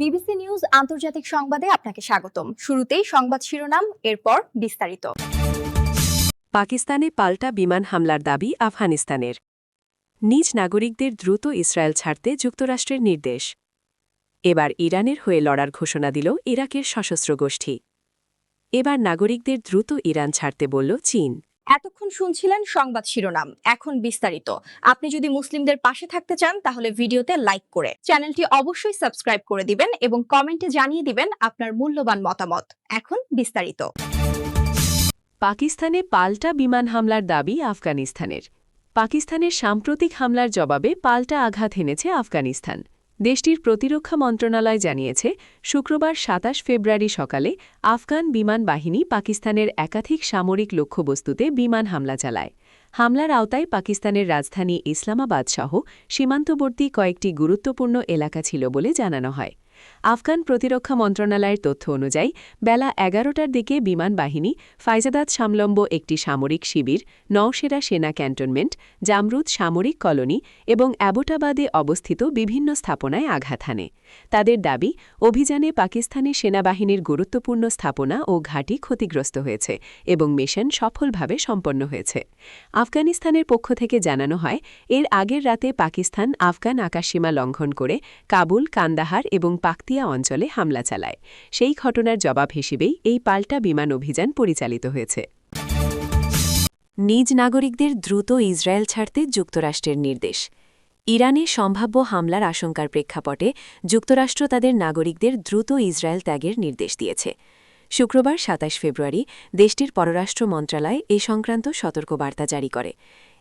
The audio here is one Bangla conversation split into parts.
বিবিসি নিউজ আন্তর্জাতিক সংবাদে আপনাকে স্বাগতম। শুরুতেই সংবাদ শিরোনাম, এরপর বিস্তারিত। পাকিস্তানে পাল্টা বিমান হামলার দাবি আফগানিস্তানের। নিজ নাগরিকদের দ্রুত ইসরায়েল ছাড়তে যুক্তরাষ্ট্রের নির্দেশ। এবার ইরানের হয়ে লড়ার ঘোষণা দিল ইরাকের সশস্ত্র গোষ্ঠী। এবার নাগরিকদের দ্রুত ইরান ছাড়তে বলল চীন। এতক্ষণ শুনছিলেন সংবাদ শিরোনাম, এখন বিস্তারিত। আপনি যদি মুসলিমদের পাশে থাকতে চান তাহলে ভিডিওতে লাইক করে চ্যানেলটি অবশ্যই সাবস্ক্রাইব করে দিবেন এবং কমেন্টে জানিয়ে দিবেন আপনার মূল্যবান মতামত। এখন বিস্তারিত। পাকিস্তানে পাল্টা বিমান হামলার দাবি আফগানিস্তানের। পাকিস্তানের সাম্প্রতিক হামলার জবাবে পাল্টা আঘাত এনেছে আফগানিস্তান। দেশটির প্রতিরক্ষা মন্ত্রণালয় জানিয়েছে, শুক্রবার ২৭ ফেব্রুয়ারি সকালে আফগান বিমান বাহিনী পাকিস্তানের একাধিক সামরিক লক্ষ্যবস্তুতে বিমান হামলা চালায়। হামলার আওতায় পাকিস্তানের রাজধানী ইসলামাবাদ সহ সীমান্তবর্তী কয়েকটি গুরুত্বপূর্ণ এলাকা ছিল বলে জানানো হয়। আফগান প্রতিরক্ষা মন্ত্রণালয়ের তথ্য অনুযায়ী বেলা ১১টার দিকে বিমান বাহিনী ফাইজাদাত সংলগ্ন একটি সামরিক শিবির, নওশেরা সেনা ক্যান্টনমেন্ট, জামরুদ সামরিক কলোনি এবং অ্যাবোটাবাদে অবস্থিত বিভিন্ন স্থাপনায় আঘাত হানে। তাদের দাবি, অভিযানে পাকিস্তানি সেনাবাহিনীর গুরুত্বপূর্ণ স্থাপনা ও ঘাঁটি ক্ষতিগ্রস্ত হয়েছে এবং মিশন সফলভাবে সম্পন্ন হয়েছে। আফগানিস্তানের পক্ষ থেকে জানানো হয়, এর আগের রাতে পাকিস্তান আফগান আকাশসীমা লঙ্ঘন করে কাবুল, কান্দাহার এবং পাকতিয়া অঞ্চলে হামলা চালায়। সেই ঘটনার জবাব হিসেবেই এই পাল্টা বিমান অভিযান পরিচালিত হয়েছে। নিজ নাগরিকদের দ্রুত ইসরায়েল ছাড়তে যুক্তরাষ্ট্রের নির্দেশ। ইরানে সম্ভাব্য হামলার আশঙ্কার প্রেক্ষাপটে যুক্তরাষ্ট্র তাদের নাগরিকদের দ্রুত ইসরায়েল ত্যাগের নির্দেশ দিয়েছে। শুক্রবার ২৭ ফেব্রুয়ারি দেশটির পররাষ্ট্র মন্ত্রণালয় এ সংক্রান্ত সতর্কবার্তা জারি করে।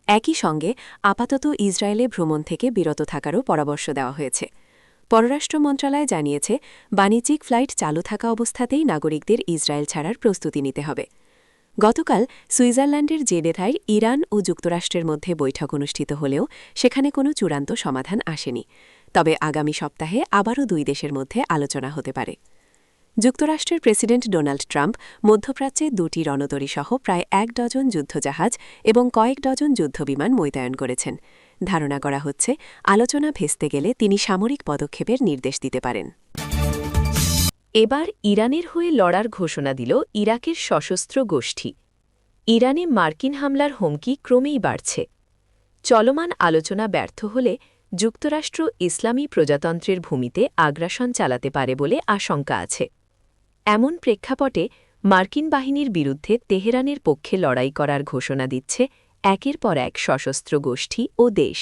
একই সঙ্গে আপাতত ইসরায়েলে ভ্রমণ থেকে বিরত থাকারও পরামর্শ দেওয়া হয়েছে। পররাষ্ট্র মন্ত্রণালয় জানিয়েছে, বাণিজ্যিক ফ্লাইট চালু থাকা অবস্থাতেই নাগরিকদের ইসরায়েল ছাড়ার প্রস্তুতি নিতে হবে। গতকাল সুইজারল্যান্ডের জেনেভায় ইরান ও যুক্তরাষ্ট্রের মধ্যে বৈঠক অনুষ্ঠিত হলেও সেখানে কোনো চূড়ান্ত সমাধান আসেনি। তবে আগামী সপ্তাহে আবারও দুই দেশের মধ্যে আলোচনা হতে পারে। যুক্তরাষ্ট্রের প্রেসিডেন্ট ডোনাল্ড ট্রাম্প মধ্যপ্রাচ্যে ২টি রণতরীসহ প্রায় ১ ডজন যুদ্ধজাহাজ এবং কয়েক ডজন যুদ্ধবিমান মোতায়েন করেছেন। ধারণা করা হচ্ছে, আলোচনা ভেস্তে গেলে তিনি সামরিক পদক্ষেপের নির্দেশ দিতে পারেন। এবার ইরানের হয়ে লড়ার ঘোষণা দিল ইরাকের সশস্ত্র গোষ্ঠী। ইরানে মার্কিন হামলার হুমকি ক্রমেই বাড়ছে। চলমান আলোচনা ব্যর্থ হলে যুক্তরাষ্ট্র ইসলামী প্রজাতন্ত্রের ভূমিতে আগ্রাসন চালাতে পারে বলে আশঙ্কা আছে। এমন প্রেক্ষাপটে মার্কিন বাহিনীর বিরুদ্ধে তেহরানের পক্ষে লড়াই করার ঘোষণা দিচ্ছে একের পর এক সশস্ত্র গোষ্ঠী ও দেশ।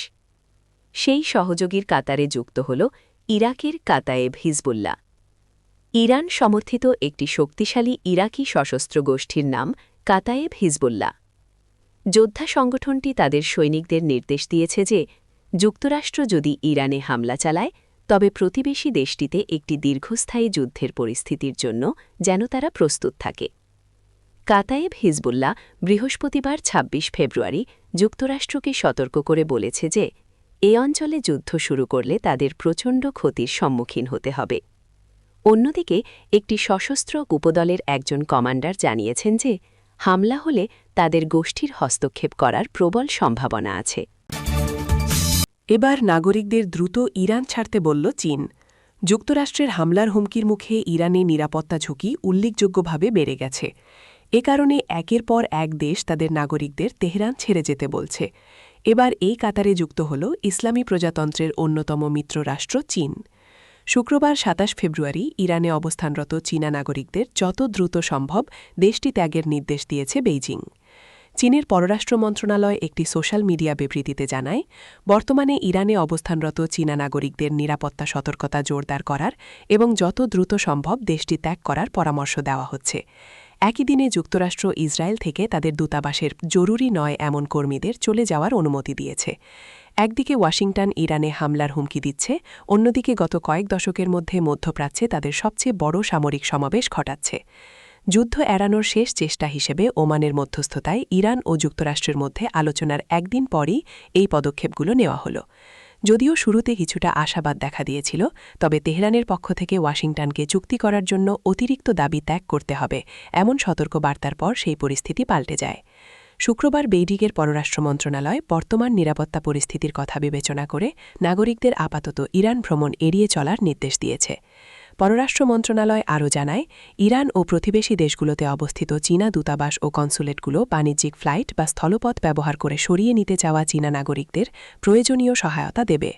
সেই সহযোগীর কাতারে যুক্ত হল ইরাকের কাতায়েব হিজবুল্লাহ। ইরান সমর্থিত একটি শক্তিশালী ইরাকি সশস্ত্র গোষ্ঠীর নাম কাতায়েব হিজবুল্লাহ। যোদ্ধা সংগঠনটি তাদের সৈনিকদের নির্দেশ দিয়েছে যে, যুক্তরাষ্ট্র যদি ইরানে হামলা চালায় তবে প্রতিবেশী দেশটিতে একটি দীর্ঘস্থায়ী যুদ্ধের পরিস্থিতির জন্য যেন তারা প্রস্তুত থাকে। কাতায়েব হিজবুল্লাহ বৃহস্পতিবার ২৬ ফেব্রুয়ারি যুক্তরাষ্ট্রকে সতর্ক করে বলেছে যে, এ অঞ্চলে যুদ্ধ শুরু করলে তাদের প্রচণ্ড ক্ষতির সম্মুখীন হতে হবে। অন্যদিকে একটি সশস্ত্র উপদলের একজন কমান্ডার জানিয়েছেন যে, হামলা হলে তাদের গোষ্ঠীর হস্তক্ষেপ করার প্রবল সম্ভাবনা আছে। এবার নাগরিকদের দ্রুত ইরান ছাড়তে বলল চীন। যুক্তরাষ্ট্রের হামলার হুমকির মুখে ইরানের নিরাপত্তা ঝুঁকি উল্লেখযোগ্যভাবে বেড়ে গেছে। এ কারণে একের পর এক দেশ তাদের নাগরিকদের তেহরান ছেড়ে যেতে বলছে। এবার এই কাতারে যুক্ত হল ইসলামী প্রজাতন্ত্রের অন্যতম মিত্ররাষ্ট্র চীন। শুক্রবার ২৭ ফেব্রুয়ারি ইরানে অবস্থানরত চীনা নাগরিকদের যত দ্রুত সম্ভব দেশটি ত্যাগের নির্দেশ দিয়েছে বেইজিং। চীনের পররাষ্ট্র মন্ত্রণালয় একটি সোশ্যাল মিডিয়া বিবৃতিতে জানায়, বর্তমানে ইরানে অবস্থানরত চীনা নাগরিকদের নিরাপত্তা সতর্কতা জোরদার করার এবং যত দ্রুত সম্ভব দেশটি ত্যাগ করার পরামর্শ দেওয়া হচ্ছে। একই দিনে যুক্তরাষ্ট্র ইসরায়েল থেকে তাদের দূতাবাসের জরুরি নয় এমন কর্মীদের চলে যাওয়ার অনুমতি দিয়েছে। একদিকে ওয়াশিংটন ইরানে হামলার হুমকি দিচ্ছে, অন্যদিকে গত কয়েক দশকের মধ্যে মধ্যপ্রাচ্যে তাদের সবচেয়ে বড় সামরিক সমাবেশ ঘটাচ্ছে। যুদ্ধ এড়ানোর শেষ চেষ্টা হিসেবে ওমানের মধ্যস্থতায় ইরান ও যুক্তরাষ্ট্রের মধ্যে আলোচনার একদিন পরই এই পদক্ষেপগুলো নেওয়া হলো। যদিও শুরুতে কিছুটা আশাবাদ দেখা দিয়েছিল, তবে তেহরানের পক্ষ থেকে ওয়াশিংটনকে চুক্তি করার জন্য অতিরিক্ত দাবি ত্যাগ করতে হবে এমন সতর্কবার্তার পর সেই পরিস্থিতি পাল্টে যায়। শুক্রবার বেইজিংয়ের পররাষ্ট্র মন্ত্রণালয় বর্তমান নিরাপত্তা পরিস্থিতির কথা বিবেচনা করে নাগরিকদের আপাতত ইরান ভ্রমণ এড়িয়ে চলার নির্দেশ দিয়েছে। পররাষ্ট্র মন্ত্রণালয় আরও জানায়, ইরান ও প্রতিবেশী দেশগুলোতে অবস্থিত চীনা দূতাবাস ও কনসুলেটগুলো বাণিজ্যিক ফ্লাইট বা স্থলপথ ব্যবহার করে সরিয়ে নিতে চাওয়া চীনা নাগরিকদের প্রয়োজনীয় সহায়তা দেবে।